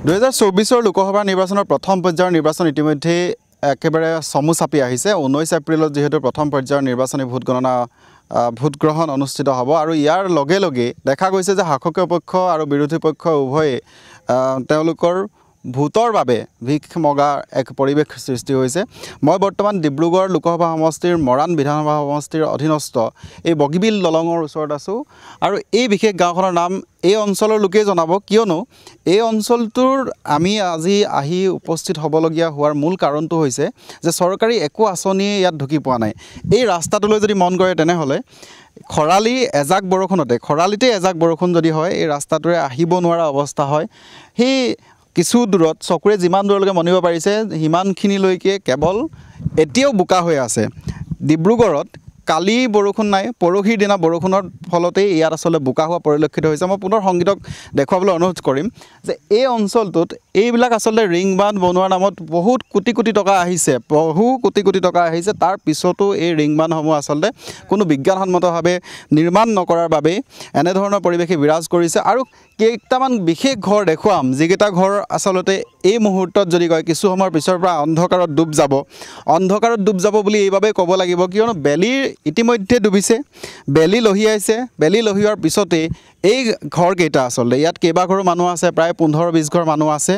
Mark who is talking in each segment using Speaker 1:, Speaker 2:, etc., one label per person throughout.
Speaker 1: 2024 লোকসভা নিৰ্বাচনৰ প্ৰথম পৰ্যায়ৰ নিৰ্বাচন ইতিমধ্যে একেবাৰে সমু চাপি আহিছে 19 এপ্ৰিলত যেহেতু প্ৰথম পৰ্যায়ৰ নিৰ্বাচনী ভোট গ্ৰহণ অনুষ্ঠিত হ'ব আৰু ইয়াৰ লগে লগে দেখা গৈছে যে শাসকীয় পক্ষ আৰু বিৰোধী পক্ষ উভয়ে তেওঁলোকৰ ভোটৰ বাবে ভিখ মগা এক পৰিৱেশ সৃষ্টি হৈছে মই বৰ্তমান ডিব্ৰুগড় লোকসভা সমষ্টিৰ মৰাণ বিধানসভা সমষ্টিৰ অধীনস্থ এই বগীবিল দলঙৰ ওচৰত আছো আৰু এই বিশেষ গাঁওখনৰ নাম এই অঞ্চলৰ লোকে জনাব কিয়নো এই অঞ্চলটোৰ আমি আজি আহি উপস্থিত হ'বলগীয়া হোৱাৰ মূল কাৰণটো হৈছে যে চৰকাৰী একো আঁচনি ইয়াত ঢুকি পোৱা নাই এই ৰাস্তাটোলৈ যদি মন কৰে তেনেহলে খৰালি এজাক বৰষুণতে খৰালিতে এজাক বৰষুণ যদি হয় এই ৰাস্তাটোৰে আহিব নোৱাৰা অৱস্থা হয় সেই কিছু দূৰত চকুৰে যিমান দূৰলৈকে মনিব পাৰিছে হিমানখিনিলৈকে কেৱল এতিয়াও বোকা হৈ আছে ডিব্ৰুগড়ত কালি বৰষুণ নাই পৰহিৰ দিনা বৰষুণৰ ফলতেই ইয়াত আসলে বোকা হোৱা পৰিলক্ষিত হৈছে মই পুনৰ সংগীতক দেখুৱাবলৈ অনুৰোধ কৰিম যে এই অঞ্চলটোত এইবিলাক আসলে ৰিং বান্ধ বনোৱাৰ নামত বহুত কোটি কোটি টকা আহিছে বহু কোটি কোটি টকা আহিছে তাৰ পিছতো এই ৰিং বান্ধসমূহ আসলে কোনো বিজ্ঞানসন্মতভাৱে নিৰ্মাণ নকৰাৰ বাবে এনে ধৰণৰ পৰিৱেশে বিৰাজ কৰিছে আৰু কেইটামান বিশেষ ঘৰ দেখুৱাম যিকেইটা ঘৰ আসলতে এই মুহূৰ্তত যদি কয় কিছু সময়ৰ পিছৰ পৰা অন্ধকাৰত ডুব যাব বুলি এইভাবে ক'ব লাগিব কিয়নো বেলিৰ ইতিমধ্যে ডুবিছে বেলি লহিয়াইছে বেলি লহিয়াৰ পিছতে এই ঘৰকেইটা আসলে ইয়াত কেইবা ঘৰো মানুহ আছে প্ৰায় 15-20 ঘৰ মানুহ আছে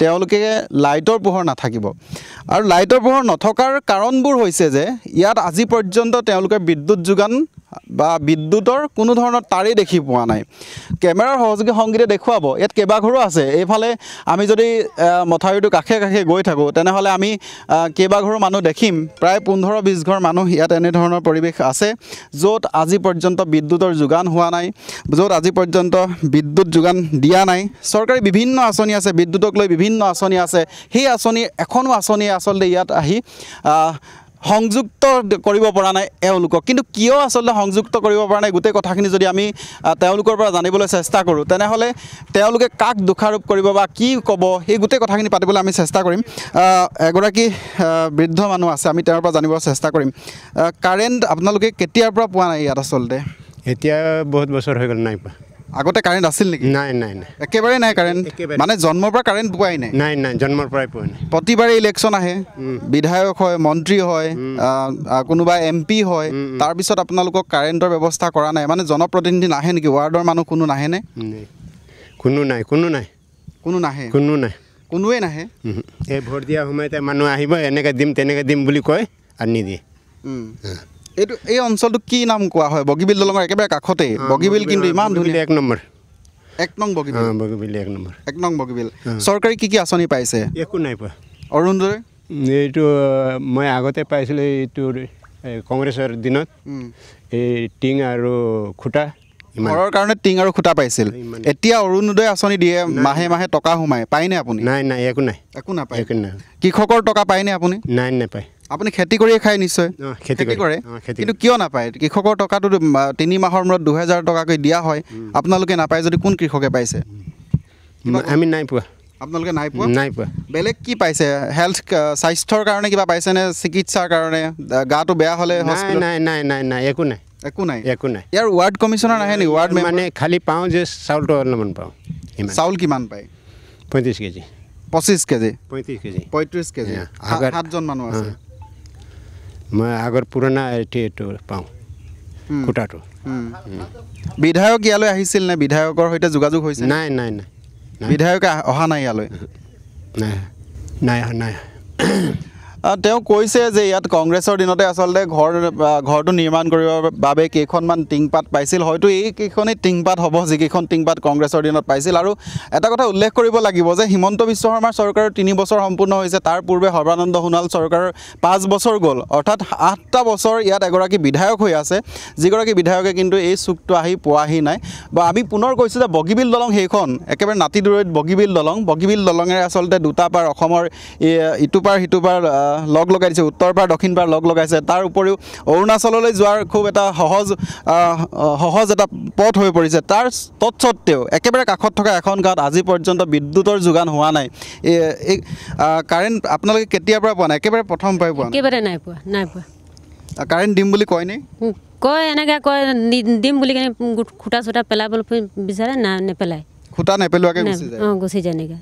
Speaker 1: তেওঁলোকে লাইটৰ পোহৰ নাথাকিব আৰু লাইটৰ পোহৰ নথকাৰ কাৰণবোৰ হৈছে যে ইয়াত আজি পৰ্যন্ত তেওঁলোকে বিদ্যুৎ যোগান বা বিদ্যুতৰ কোনো ধৰণৰ তাৰে দেখি পোৱা নাই কেমেৰাৰ সহযোগী সংগীতে দেখুৱাব ইয়াত কেইবা ঘৰো আছে এইফালে আমি যদি মথাউৰিটো কাষে কাষে গৈ থাকো তেনেহলে আমি কেইবা ঘৰো মানুহ দেখিম প্ৰায় 15-20 ঘৰ মানুহ ইয়াত এনে ধৰণৰ পৰিৱেশ আছে য'ত আজি পৰ্যন্ত বিদ্যুতৰ যোগান হোৱা নাই য'ত আজি পৰ্যন্ত বিদ্যুৎ যোগান দিয়া নাই চৰকাৰী বিভিন্ন আঁচনি আছে বিদ্যুতক লৈ বিভিন্ন আঁচনি আছে সেই আঁচনি এখনো আঁচনি আসলে ইয়াত আহি সংযুক্ত কৰিব পৰা নাই এওঁলোকক কিন্তু কিয় আসলে সংযুক্ত কৰিব পৰা নাই গোটেই কথাখিনি যদি আমি তেওঁলোকৰ পৰা জানিবলৈ চেষ্টা কৰোঁ তেনেহলে তেওঁলোকে কাক দোষাৰোপ কৰিব বা কি ক'ব এই গোটেই কথাখিনি পাতিবলৈ আমি চেষ্টা কৰিম এগৰাকী বৃদ্ধ মানুহ আছে আমি তেওঁৰ পৰা জানিব চেষ্টা কৰিম কাৰেণ্ট আপোনালোকে কেতিয়াৰ পৰা পোৱা নাই ইয়াত আসলতে
Speaker 2: এতিয়া বহুত বছৰ হৈ গ'ল নাই পোৱা
Speaker 1: আগতে কাৰেণ্ট আছিল নেকি
Speaker 2: নাই
Speaker 1: একেবাৰে নাই কাৰেণ্ট মানে জন্মৰ পৰা কাৰেণ্ট পোৱাই নাই
Speaker 2: জন্মৰ পৰাই পোৱা নাই
Speaker 1: প্ৰতিবাৰে ইলেকশ্যন আহে বিধায়ক হয় মন্ত্ৰী হয় কোনোবা এমপি হয় তাৰ পিছত আপোনালোকক কাৰেণ্টৰ ব্যৱস্থা কৰা নাই মানে জনপ্ৰতিনিধি নাহে নেকি ৱাৰ্ডৰ মানুহ কোনো নাহে নে
Speaker 2: কোনো নাই
Speaker 1: কোনোৱে নাহে
Speaker 2: এই ভোট দিয়া সময়তে মানুহ আহিব এনেকৈ দিম তেনেকৈ দিম বুলি কয় আৰু নিদিয়ে
Speaker 1: এই অঞ্চলটো কি নাম কোৱা হয় বগীবিল দলঙৰ একেবাৰে কাষতে বগীবিল কিন্তু ইমান ধুনীয়া এক নং বগীবিল চৰকাৰী কি আঁচনি পাইছে
Speaker 2: একো নাই পোৱা
Speaker 1: অৰুণোদয়
Speaker 2: এইটো মই আগতে পাইছিলোঁ এইটো কংগ্ৰেছৰ দিনত এই টিং আৰু খুঁটা
Speaker 1: ঘৰৰ কাৰণে টিং আৰু খুঁটা পাইছিল এতিয়া অৰুণোদয় আঁচনি দিয়ে মাহে মাহে টকা সোমায় পায়নে আপুনি
Speaker 2: নাই একো নাপায়
Speaker 1: কৃষকৰ টকা পায়নে আপুনি
Speaker 2: নাপায়
Speaker 1: আপুনি খেতি কৰিয়ে খায় নিশ্চয় খেতি কৰে কিন্তু কিয় নাপায় কৃষকৰ টকাটো 3 মাহৰ মূৰত 2000 টকাকৈ দিয়া হয় আপোনালোকে নাপায় যদি কোন কৃষকে পাইছে
Speaker 2: আমি নাই পোৱা
Speaker 1: আপোনালোকে নাই পোৱা বেলেগ কি পাইছে হেল্থ স্বাস্থ্যৰ কাৰণে কিবা পাইছে নে চিকিৎসাৰ কাৰণে গাটো বেয়া হ'লে
Speaker 2: নাই একো নাই
Speaker 1: ইয়াৰ ৱাৰ্ড কমিশ্যনাৰ নাহে নেকি ৱাৰ্ড
Speaker 2: মানে খালি পাওঁ যে চাউলটো অলপমান পাওঁ
Speaker 1: চাউল কিমান পায়
Speaker 2: 35 কেজি
Speaker 1: 25 কেজি
Speaker 2: 35 কেজি
Speaker 1: 7জন মানুহ আছে
Speaker 2: মই আগৰ পুৰণা এইটো পাওঁ খুঁটাটো
Speaker 1: বিধায়ক ইয়ালৈ আহিছিল নে বিধায়কৰ সৈতে যোগাযোগ হৈছে
Speaker 2: নাই
Speaker 1: বিধায়কে অহা নাই ইয়ালৈ
Speaker 2: নাই
Speaker 1: তেওঁ কৈছে যে ইয়াত কংগ্ৰেছৰ দিনতে আসলতে ঘৰটো নিৰ্মাণ কৰিবৰ বাবে কেইখনমান টিংপাত পাইছিল হয়তো এই কেইখনেই টিংপাত হ'ব যিকেইখন টিংপাত কংগ্ৰেছৰ দিনত পাইছিল আৰু এটা কথা উল্লেখ কৰিব লাগিব যে হিমন্ত বিশ্ব শৰ্মাৰ চৰকাৰৰ 3 বছৰ সম্পূৰ্ণ হৈছে তাৰ পূৰ্বে সৰ্বানন্দ সোণোৱাল চৰকাৰৰ 5 বছৰ গ'ল অৰ্থাৎ 8টা বছৰ ইয়াত এগৰাকী বিধায়ক হৈ আছে যিগৰাকী বিধায়কে কিন্তু এই চুকটো আহি পোৱাহি নাই বা আমি পুনৰ কৈছোঁ যে বগীবিল দলং সেইখন একেবাৰে নাতিদূৰৈত বগীবিল দলঙেৰে আসলতে দুটা পাৰ অসমৰ ইটো পাৰ সিটো পাৰ লগ লগাইছে উত্তৰ পাৰ দক্ষিণ পাৰ লগ লগাইছে তাৰ উপৰিও অৰুণাচললৈ যোৱাৰ খুব এটা সহজ এটা পথ হৈ পৰিছে তাৰ তৎসত্ত্বেও একেবাৰে কাষত থকা এখন গাঁৱত আজি পৰ্যন্ত বিদ্যুতৰ যোগান হোৱা নাই এই কাৰেণ্ট আপোনালোকে কেতিয়াৰ পৰা পোৱা নাই একেবাৰে প্ৰথম পাই পোৱা
Speaker 3: একেবাৰে নাই পোৱা
Speaker 1: কাৰেণ্ট দিম বুলি কয়নে
Speaker 3: কয় এনেকৈ কয় দিম বুলি কিনে খুঁটা চুটা পেলাবলৈ বিচাৰে না নেপেলায়
Speaker 1: খুটা নেপেলোৱাকৈ গুচি যায়
Speaker 3: গুচি যায় নেকি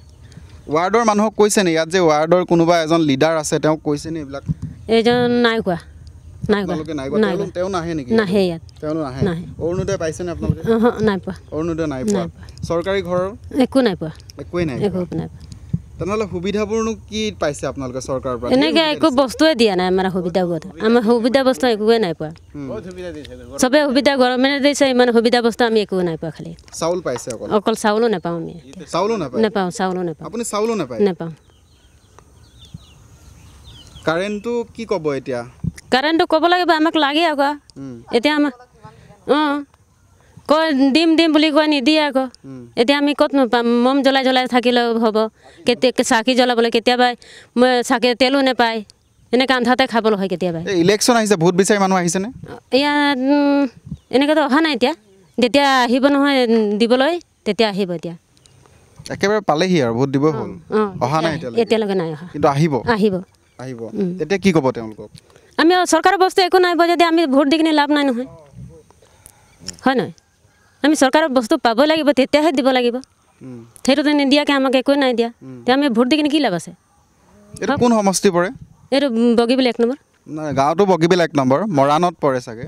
Speaker 1: ৱাৰ্ডৰ মানুহক কৈছে নি ইয়াত যে ৱাৰ্ডৰ কোনোবা এজন লিডাৰ আছে তেওঁক কৈছে নি এইবিলাক
Speaker 3: এইজন নাই কোৱা
Speaker 1: আপোনালোকে নাই কোৱা তেওঁ নাহে নেকি
Speaker 3: নাহে ইয়াত
Speaker 1: তেওঁ নাহে অৰুণোদয় পাইছেনে আপোনালোকে
Speaker 3: নাই পোৱা
Speaker 1: অৰুণোদয় নাই পোৱা চৰকাৰী ঘৰৰ
Speaker 3: একো নাই পোৱা
Speaker 1: একোৱেই নাই
Speaker 3: একো নাই পোৱা
Speaker 1: তেনেহ'লে সুবিধাবোৰনো কি পাইছে আপোনালোকে চৰকাৰৰ পৰা
Speaker 3: এনেকৈ একো বস্তুৱে দিয়া নাই আমাৰ সুবিধা কথা আমাৰ সুবিধা বস্তু একোৱে নাই পোৱা চবেই সুবিধা গভৰ্ণমেণ্টে দিছে ইমান সুবিধা বস্তু আমি একো নাই পোৱা খালি
Speaker 1: চাউল পাইছে
Speaker 3: অকল চাউলো নাপাওঁ আমি
Speaker 1: চাউলো নাপায়
Speaker 3: নাপাওঁ চাউলো নাপাওঁ
Speaker 1: আপুনি চাউলো নাপায়
Speaker 3: নাপাওঁ
Speaker 1: কাৰেণ্টটো কি ক'ব এতিয়া
Speaker 3: কাৰেণ্টটো ক'ব লাগিব আমাক লাগে আকৌ এতিয়া আমাক কয় দিম বুলি কয় নিদিয়ে আকৌ এতিয়া আমি ক'তনো পাম মম জ্বলাই থাকিলেও হ'ব কেতিয়া চাকি জ্বলাবলৈ কেতিয়াবা চাকি তেলো নাপায় এনেকৈ আন্ধাৰতে খাবলৈ হয় কেতিয়াবা
Speaker 1: ইলেকশ্যন আহিছে ভোট বিচাৰি মানুহ আহিছেনে
Speaker 3: ইয়াত এনেকৈতো অহা নাই এতিয়া যেতিয়া আহিব নহয় দিবলৈ তেতিয়া আহিব এতিয়া
Speaker 1: একেবাৰে পালেহি আৰু ভোট দিব হ'ল অহা নাই
Speaker 3: এতিয়ালৈকে নাই অহা
Speaker 1: কিন্তু আহিব
Speaker 3: আহিব
Speaker 1: তেতিয়া কি ক'ব তেওঁলোকক
Speaker 3: আমি চৰকাৰৰ বস্তু একো নাই পোৱা যদি আমি ভোট দি কিনে লাভ নাই নহয় হয় নহয় আমি চৰকাৰৰ বস্তু পাব লাগিব তেতিয়াহে দিব লাগিব সেইটোতো নিদিয়াকৈ আমাক একোৱে নাই দিয়া তেতিয়া আমি ভোট দি কিনে কি লাভ আছে
Speaker 1: এইটো কোন সমষ্টি পৰে
Speaker 3: এইটো বগীবিল 1 নম্বৰ
Speaker 1: গাঁৱতো বগীবিল 1 নম্বৰ মৰাণত পৰে চাগে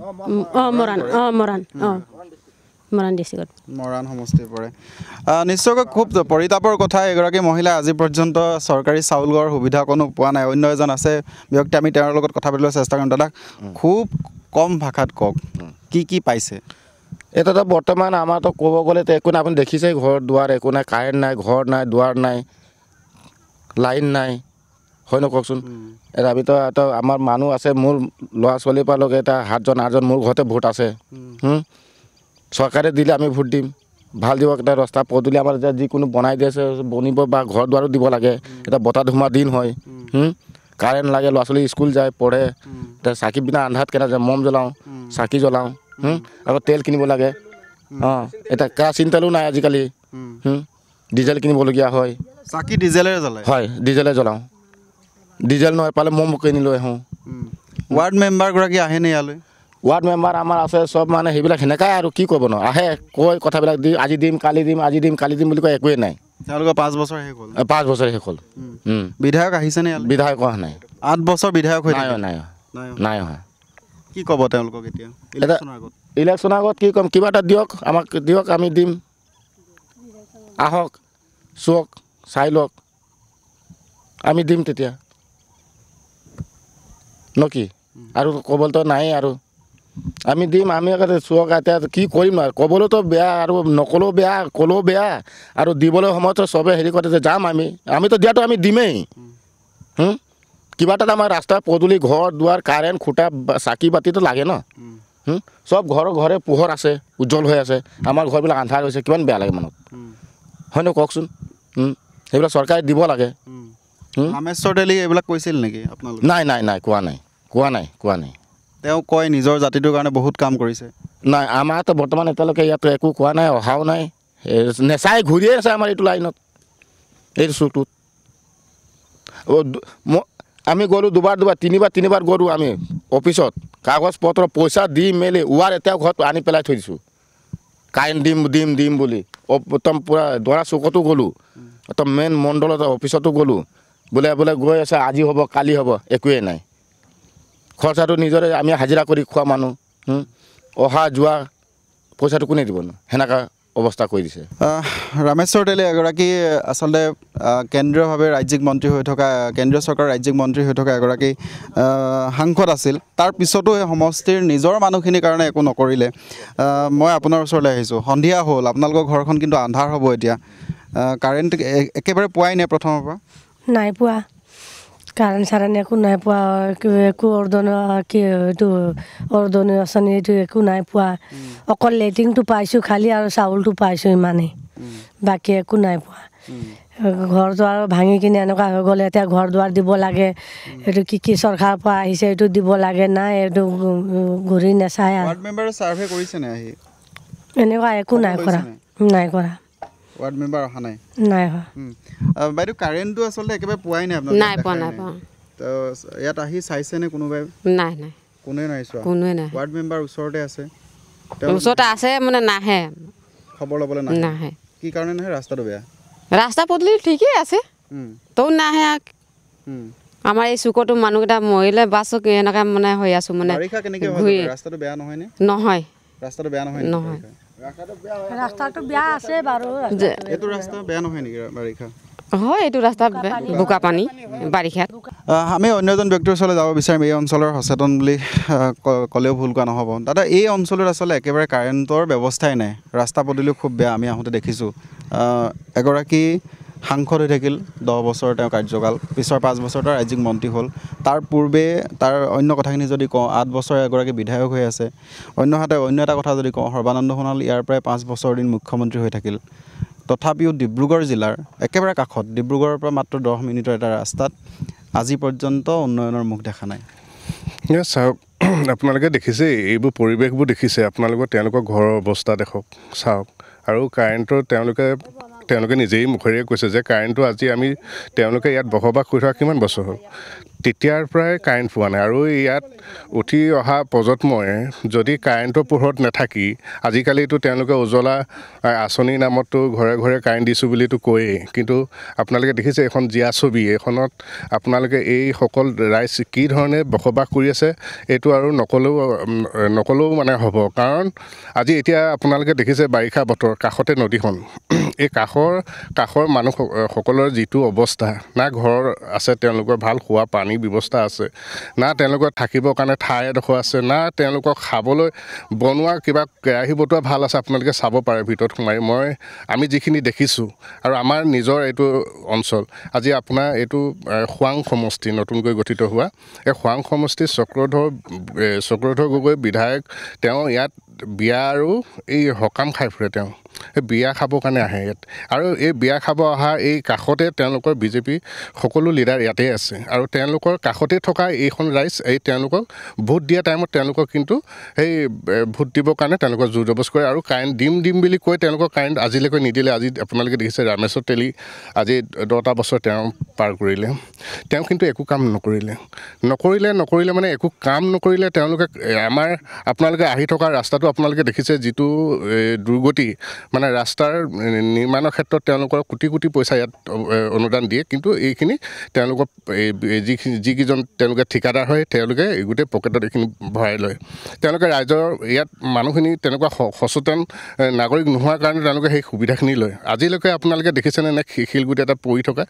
Speaker 3: মৰাণ ডিষ্ট্ৰিক্টত
Speaker 1: মৰাণ সমষ্টি পৰে নিশ্চয়কৈ খুব পৰিতাপৰ কথা এগৰাকী মহিলাই আজি পৰ্যন্ত চৰকাৰী চাউলৰ সুবিধা কোনো পোৱা নাই অন্য এজন আছে ব্যক্তি আমি তেওঁৰ লগত কথা পাতিবলৈ চেষ্টা কৰিম দাদা খুব কম ভাষাত কওক কি পাইছে
Speaker 4: এটাতো বৰ্তমান আমাৰতো ক'ব গ'লেতো একো নাই আপুনি দেখিছে ঘৰ দুৱাৰ একো নাই কাৰেণ্ট নাই ঘৰ নাই দুৱাৰ নাই লাইন নাই হয় ন কওকচোন এটা আমিতো এটা আমাৰ মানুহ আছে মোৰ ল'ৰা ছোৱালীৰ পৰা লগে এটা 7জন 8জন মোৰ ঘৰতে ভোট আছে চৰকাৰে দিলে আমি ভোট দিম ভাল দিব এটা ৰাস্তা পদূলি আমাৰ এতিয়া যিকোনো বনাই দিছে বনিব বা ঘৰ দুৱাৰো দিব লাগে এটা বতাহ ধুমুহা দিন হয় কাৰেণ্ট লাগে ল'ৰা ছোৱালী স্কুল যায় পঢ়ে এতিয়া চাকি বিনা আন্ধাৰত কেনে যায় মম জ্বলাওঁ চাকি জ্বলাওঁ আকৌ তেল কিনিব লাগে এতিয়া কেৰাচিন তেলো নাই আজিকালি ডিজেল কিনিবলগীয়া হয়
Speaker 1: চাকি ডিজেলেৰে জ্বলায়
Speaker 4: হয় ডিজেলে জ্বলাওঁ ডিজেল নহয় পালে মম কিনি লৈ আহোঁ
Speaker 1: ৱাৰ্ড মেম্বাৰগৰাকী আহেনে ইয়ালৈ
Speaker 4: ৱাৰ্ড মেম্বাৰ আমাৰ আছে চব মানে সেইবিলাক সেনেকাই আৰু কি ক'ব ন আহে কৈ কথাবিলাক দি আজি দিম কালি দিম বুলি কয় একোৱেই নাই
Speaker 1: তেওঁলোকৰ 5 বছৰ শেষ হ'ল
Speaker 4: 5 বছৰ শেষ হ'ল
Speaker 1: বিধায়ক আহিছেনে ইয়ালৈ
Speaker 4: বিধায়ক অহা নাই
Speaker 1: 8 বছৰ বিধায়ক হৈ
Speaker 4: নাই অহা
Speaker 1: কি ক'ব তেওঁলোকক এতিয়া
Speaker 4: ইলেকশ্যনৰ আগত কি ক'ম কিবা এটা দিয়ক আমাক দিয়ক আমি দিম আহক চোৱক চাই লওক আমি দিম তেতিয়া ন কি আৰু ক'বলৈতো নাই আৰু আমি দিম আমি চোৱক এতিয়া কি কৰিম আৰু ক'বলৈতো বেয়া আৰু নক'লেও বেয়া ক'লেও বেয়া আৰু দিবলৈ সময়তো চবে হেৰি কৰে যে যাম আমিতো দিয়াতো আমি দিমেই কিবা এটা আমাৰ ৰাস্তা পদূলি ঘৰ দুৱাৰ কাৰেণ্ট খুটা চাকি বাতিটো লাগে ন চব ঘৰে পোহৰ আছে উজ্জ্বল হৈ আছে আমাৰ ঘৰবিলাক আন্ধাৰ হৈছে কিমান বেয়া লাগে মনত হয় ন কওকচোন সেইবিলাক চৰকাৰে দিব লাগে
Speaker 1: ৰামেশ্বৰ তেলী এইবিলাক কৈছিল নেকি আপোনালোকে
Speaker 4: নাই কোৱা নাই
Speaker 1: তেওঁ কয় নিজৰ জাতিটোৰ কাৰণে বহুত কাম কৰিছে
Speaker 4: নাই আমাৰতো বৰ্তমান এতিয়ালৈকে ইয়াতো একো কোৱা নাই অহাও নাই নেচাই ঘূৰিয়ে আছে আমাৰ এইটো লাইনত এইটো চুকটোত আমি গ'লোঁ দুবাৰ 3বাৰ গ'লোঁ আমি অফিচত কাগজ পত্ৰ পইচা দি মেলি এতিয়াও ঘৰত আনি পেলাই থৈ দিছোঁ কাৰেণ্ট দিম বুলি একদম পূৰা দৰা চুকতো গ'লোঁ একদম মেইন মণ্ডলত অফিচতো গ'লোঁ বোলে গৈ আছে আজি হ'ব কালি হ'ব একোৱেই নাই খৰচাটো নিজৰে আমি হাজিৰা কৰি খোৱা মানুহ অহা যোৱা পইচাটো কোনে দিব ন সেনেকুৱা অৱস্থা কৰি দিছে
Speaker 1: ৰামেশ্বৰ তেলী এগৰাকী আচলতে কেন্দ্ৰীয়ভাৱে ৰাজ্যিক মন্ত্ৰী হৈ থকা কেন্দ্ৰীয় চৰকাৰৰ ৰাজ্যিক মন্ত্ৰী হৈ থকা এগৰাকী সাংসদ আছিল তাৰ পিছতো এই সমষ্টিৰ নিজৰ মানুহখিনিৰ কাৰণে একো নকৰিলে মই আপোনাৰ ওচৰলৈ আহিছোঁ সন্ধিয়া হ'ল আপোনালোকৰ ঘৰখন কিন্তু আন্ধাৰ হ'ব এতিয়া কাৰেণ্ট একেবাৰে পোৱাই নাই প্ৰথমৰ পৰা
Speaker 5: নাই পোৱা কাৰেণ্ট চাৰেণ্ট একো নাই পোৱা একো অৰ্দনী আঁচনি এইটো একো নাই পোৱা অকল লেট্ৰিনটো পাইছোঁ খালি আৰু চাউলটো পাইছোঁ ইমানেই বাকী একো নাই পোৱা ঘৰ দুৱাৰ ভাঙি কিনে এনেকুৱা হৈ গ'লে এতিয়া ঘৰ দুৱাৰ দিব লাগে এইটো কি চৰকাৰৰ পৰা আহিছে এইটো দিব লাগে নাই এইটো ঘূৰি নাচায় আৰু
Speaker 1: চাৰ্ভে কৰিছেনে আহি
Speaker 5: এনেকুৱা একো নাই কৰা
Speaker 1: ৱাৰ্ড মেম্বাৰ অহা নাই বাইদেউ কাৰেণ্টটো আচলতে একেবাৰে পোৱাই নাই
Speaker 3: পোৱা
Speaker 1: তো ইয়াত আহি চাইছেনে কোনোবাই
Speaker 3: নাই
Speaker 1: কোনোৱে নাই চোৱা ৱাৰ্ড মেম্বাৰ ওচৰতে আছে
Speaker 3: মানে নাহে
Speaker 1: খবৰ ল'বলৈ নাহে কি কাৰণে নহয় ৰাস্তাটো বেয়া
Speaker 6: ৰাস্তা পদূলি ঠিকেই আছে তো নাহে আমাৰ এই চুকতো মানুহকেইটা মৰিলে বাছো এনেকৈ মানে হৈ আছোঁ মানে
Speaker 1: বাৰিষা কেনেকৈ ৰাস্তাটো বেয়া নহয়নে
Speaker 6: নহয়
Speaker 1: ৰাস্তাটো বেয়া নহয়
Speaker 6: নহয়
Speaker 5: ৰাস্তাটো বেয়া আছে বাৰু
Speaker 1: এইটো ৰাস্তা বেয়া নহয় নেকি বাৰিষা
Speaker 6: হয় এইটো ৰাস্তা বোকা পানী বাৰিষাত
Speaker 1: আমি অন্য এজন ব্যক্তিৰ ওচৰলৈ যাব বিচাৰিম এই অঞ্চলৰ সচেতন বুলি ক'লেও ভুল কোৱা নহ'ব দাদা এই অঞ্চলত আচলতে একেবাৰে কাৰেণ্টৰ ব্যৱস্থাই নাই ৰাস্তা পদূলিও খুব বেয়া আমি আহোঁতে দেখিছোঁ এগৰাকী সাংসদ হৈ থাকিল 10 বছৰ তেওঁ কাৰ্যকাল পিছৰ 5 বছৰ তেওঁ ৰাজ্যিক মন্ত্ৰী হ'ল তাৰ পূৰ্বে তাৰ অন্য কথাখিনি যদি কওঁ 8 বছৰ এগৰাকী বিধায়ক হৈ আছে অন্যহাতে অন্য এটা কথা যদি কওঁ সৰ্বানন্দ সোণোৱাল ইয়াৰ প্ৰায় 5 বছৰ দিন মুখ্যমন্ত্ৰী হৈ থাকিল তথাপিও ডিব্ৰুগড় জিলাৰ একেবাৰে কাষত ডিব্ৰুগড়ৰ পৰা মাত্ৰ 10 মিনিটৰ এটা ৰাস্তাত আজি পৰ্যন্ত উন্নয়নৰ মুখ দেখা নাই
Speaker 7: চাওক আপোনালোকে দেখিছে এইবোৰ পৰিৱেশবোৰ দেখিছে আপোনালোকৰ তেওঁলোকৰ ঘৰৰ অৱস্থা দেখক চাওক আৰু কাৰেণ্টৰ তেওঁলোকে নিজেই মুখেৰে কৈছে যে কাৰেণ্টটো আজি আমি তেওঁলোকে ইয়াত বসবাস কৰি থকা কিমান বছৰ হ'ল তেতিয়াৰ পৰাই কাৰেণ্ট পোৱা নাই আৰু ইয়াত উঠি অহা প্ৰজন্মই যদি কাৰেণ্টৰ পোহৰত নাথাকি আজিকালিতো তেওঁলোকে উজ্বলা আঁচনিৰ নামতো ঘৰে ঘৰে কাৰেণ্ট দিছোঁ বুলিতো কয়েই কিন্তু আপোনালোকে দেখিছে এখন জীয়া ছবি এইখনত আপোনালোকে এই সকল ৰাইজ কি ধৰণে বসবাস কৰি আছে এইটো আৰু নকলেও মানে হ'ব কাৰণ আজি এতিয়া আপোনালোকে দেখিছে বাৰিষা বতৰ কাষতে নদীখন এই কাষৰ মানুহ সকলৰ যিটো অৱস্থা না ঘৰ আছে তেওঁলোকৰ ভাল খোৱা পানী ব্যৱস্থা আছে না তেওঁলোকৰ থাকিবৰ কাৰণে ঠাই এডোখৰ আছে না তেওঁলোকক খাবলৈ বনোৱা কিবা কেৰাহী বটোৱা ভাল আছে আপোনালোকে চাব পাৰে ভিতৰত সোমাই আমি যিখিনি দেখিছোঁ আৰু আমাৰ নিজৰ এইটো অঞ্চল আজি আপোনাৰ এইটো খোৱাং সমষ্টি নতুনকৈ গঠিত হোৱা এই খোৱাং সমষ্টিৰ চক্ৰধৰ গগৈ বিধায়ক তেওঁ ইয়াত বিয়া আৰু এই সকাম খাই ফুৰে তেওঁ এই বিয়া খাবৰ কাৰণে আহে ইয়াত আৰু এই বিয়া খাব অহা এই কাষতে তেওঁলোকৰ বিজেপি সকলো লিডাৰ ইয়াতে আছে আৰু তেওঁলোকৰ কাষতে থকা এইখন ৰাইজ তেওঁলোকক ভোট দিয়া টাইমত তেওঁলোকক কিন্তু সেই ভোট দিবৰ কাৰণে তেওঁলোকৰ জোৰ জবজ কৰে আৰু কাৰেণ্ট দিম বুলি কৈ তেওঁলোকৰ কাৰেণ্ট আজিলৈকে নিদিলে আজি আপোনালোকে দেখিছে ৰামেশ্বৰ তেলী আজি 10টা বছৰ তেওঁ পাৰ কৰিলে তেওঁ কিন্তু একো কাম নকৰিলে মানে একো কাম নকৰিলে তেওঁলোকে আপোনালোকে আহি থকা ৰাস্তাটো আপোনালোকে দেখিছে যিটো দুৰ্গতি মানে ৰাস্তাৰ নিৰ্মাণৰ ক্ষেত্ৰত তেওঁলোকৰ কোটি কোটি পইচা ইয়াত অনুদান দিয়ে কিন্তু এইখিনি তেওঁলোকৰ যিকেইজন তেওঁলোকে ঠিকাদাৰ হয় তেওঁলোকে গোটেই পকেটত এইখিনি ভৰাই লয় তেওঁলোকে ৰাইজৰ ইয়াত মানুহখিনি তেনেকুৱা সচেতন নাগৰিক নোহোৱাৰ কাৰণে তেওঁলোকে সেই সুবিধাখিনি লয় আজিলৈকে আপোনালোকে দেখিছেনে নে শিলগুটি এটা পৰি থকা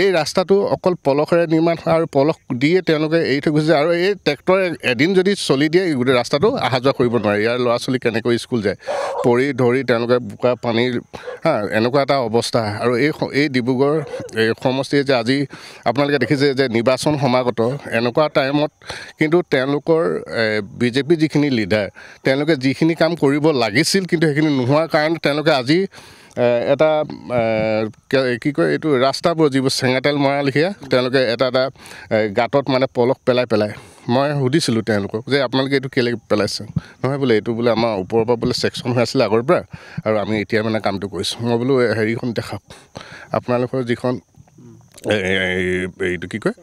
Speaker 7: এই ৰাস্তাটো অকল পলসেৰে নিৰ্মাণ হয় আৰু পলস দিয়ে তেওঁলোকে এৰি থৈ গুচি যায় আৰু এই ট্ৰেক্টৰ এদিন যদি চলি দিয়ে গোটেই ৰাস্তাটো অহা যোৱা কৰিব নোৱাৰে ইয়াৰ ল'ৰা ছোৱালী কেনেকৈ স্কুল যায় পৰি ধৰি তেওঁলোকে বোকা পানীৰ এনেকুৱা এটা অৱস্থা আৰু এই ডিব্ৰুগড় সমষ্টিয়ে যে আজি আপোনালোকে দেখিছে যে নিৰ্বাচন সমাগত এনেকুৱা টাইমত কিন্তু তেওঁলোকৰ বিজেপি যিখিনি লিডাৰ তেওঁলোকে যিখিনি কাম কৰিব লাগিছিল কিন্তু সেইখিনি নোহোৱাৰ কাৰণে তেওঁলোকে আজি এটা কি কয় এইটো ৰাস্তাবোৰ যিবোৰ চেঙাতেল মৰা লিখীয়া তেওঁলোকে এটা গাঁতত মানে পলস পেলাই মই সুধিছিলোঁ তেওঁলোকক যে আপোনালোকে এইটো কেলৈ পেলাইছে নহয় বোলে এইটো বোলে আমাৰ ওপৰৰ পৰা বোলে ছেকশ্যন হৈ আছিলে আগৰ পৰা আৰু আমি এতিয়া মানে কামটো কৰিছোঁ মই বোলো হেৰিখন দেখাওক আপোনালোকৰ যিখন এইটো কি কয়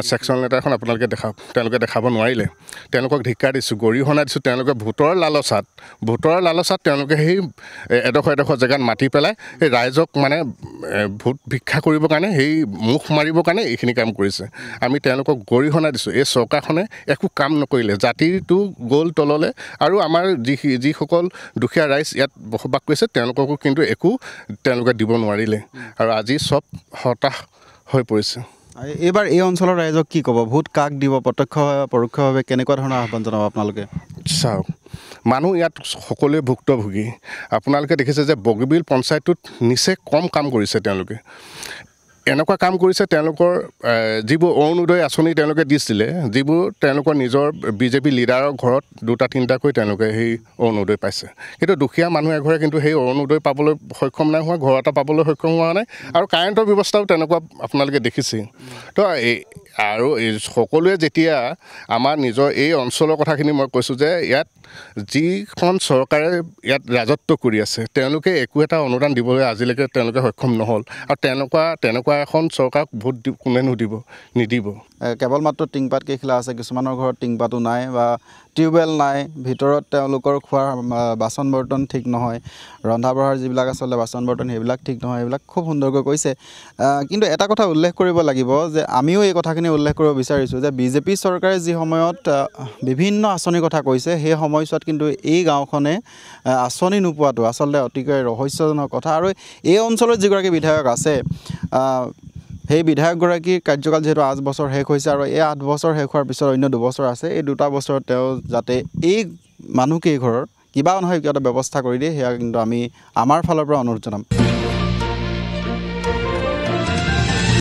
Speaker 7: ছেকশ্যন লেটাৰখন আপোনালোকে দেখাওক তেওঁলোকে দেখাব নোৱাৰিলে তেওঁলোকক ধিক্কাৰ দিছোঁ গৰিহণা দিছোঁ তেওঁলোকে ভোটৰ লালচাত তেওঁলোকে সেই এডোখৰ জেগাত মাতি পেলাই সেই ৰাইজক মানে ভোট ভিক্ষা কৰিবৰ কাৰণে সেই মুখ মাৰিবৰ কাৰণে এইখিনি কাম কৰিছে আমি তেওঁলোকক গৰিহণা দিছোঁ এই চৰকাৰখনে একো কাম নকৰিলে জাতিটো গ'ল তললৈ আৰু আমাৰ যিসকল দুখীয়া ৰাইজ ইয়াত বসবাস কৰিছে তেওঁলোককো কিন্তু একো তেওঁলোকে দিব নোৱাৰিলে আৰু আজি চব হতাশ হৈ পৰিছে
Speaker 1: এইবাৰ এই অঞ্চলৰ ৰাইজক কি ক'ব ভোট কাক দিব পৰোক্ষভাৱে কেনেকুৱা ধৰণৰ আহ্বান জনাব আপোনালোকে
Speaker 7: চাওক মানুহ ইয়াত সকলোৱে ভুক্তভোগী আপোনালোকে দেখিছে যে বগীবিল পঞ্চায়তটোত নিচেই কম কাম কৰিছে তেওঁলোকে এনেকুৱা কাম কৰিছে তেওঁলোকৰ যিবোৰ অৰুণোদয় আঁচনি তেওঁলোকে দিছিলে যিবোৰ তেওঁলোকৰ নিজৰ বিজেপি লিডাৰৰ ঘৰত 2-3টাকৈ তেওঁলোকে সেই অৰুণোদয় পাইছে কিন্তু দুখীয়া মানুহ এঘৰে কিন্তু সেই অৰুণোদয় পাবলৈ সক্ষম নাই হোৱা ঘৰ এটা পাবলৈ সক্ষম হোৱা নাই আৰু কাৰেণ্টৰ ব্যৱস্থাও তেনেকুৱা আপোনালোকে দেখিছেই তো আৰু সকলোৱে যেতিয়া আমাৰ নিজৰ এই অঞ্চলৰ কথাখিনি মই কৈছোঁ যে ইয়াত যিখন চৰকাৰে ইয়াত ৰাজত্ব কৰি আছে তেওঁলোকে একো এটা অনুদান দিবলৈ আজিলৈকে তেওঁলোকে সক্ষম নহ'ল আৰু তেনেকুৱা এনেকুৱা এখন চৰকাৰক ভোট কোনেনো দিব নিদিব
Speaker 1: কেৱল মাত্ৰ টিংপাত কেইখিলা আছে কিছুমানৰ ঘৰত টিংপাতো নাই বা টিউবৱেল নাই ভিতৰত তেওঁলোকৰ খোৱাৰ বাচন বৰ্তন ঠিক নহয় ৰন্ধা বঢ়াৰ যিবিলাক আচলতে বাচন বৰ্তন সেইবিলাক ঠিক নহয় এইবিলাক খুব সুন্দৰকৈ কৈছে কিন্তু এটা কথা উল্লেখ কৰিব লাগিব যে আমিও এই কথাখিনি উল্লেখ কৰিব বিচাৰিছোঁ যে বিজেপি চৰকাৰে যি সময়ত বিভিন্ন আঁচনিৰ কথা কৈছে সেই সময়ছোৱাত কিন্তু এই গাঁওখনে আঁচনি নোপোৱাটো আচলতে অতিকৈ ৰহস্যজনক কথা আৰু এই অঞ্চলত যিগৰাকী বিধায়ক আছে সেই বিধায়কগৰাকীৰ কাৰ্যকাল যিহেতু 8 বছৰ শেষ হৈছে আৰু এই 8 বছৰ শেষ হোৱাৰ পিছত অন্য 2 বছৰ আছে এই 2টা বছৰত তেওঁ যাতে এই মানুহকেইঘৰৰ কিবা নহয় কিবা এটা ব্যৱস্থা কৰি দিয়ে সেয়া কিন্তু আমি আমাৰ ফালৰ পৰা অনুৰোধ জনাম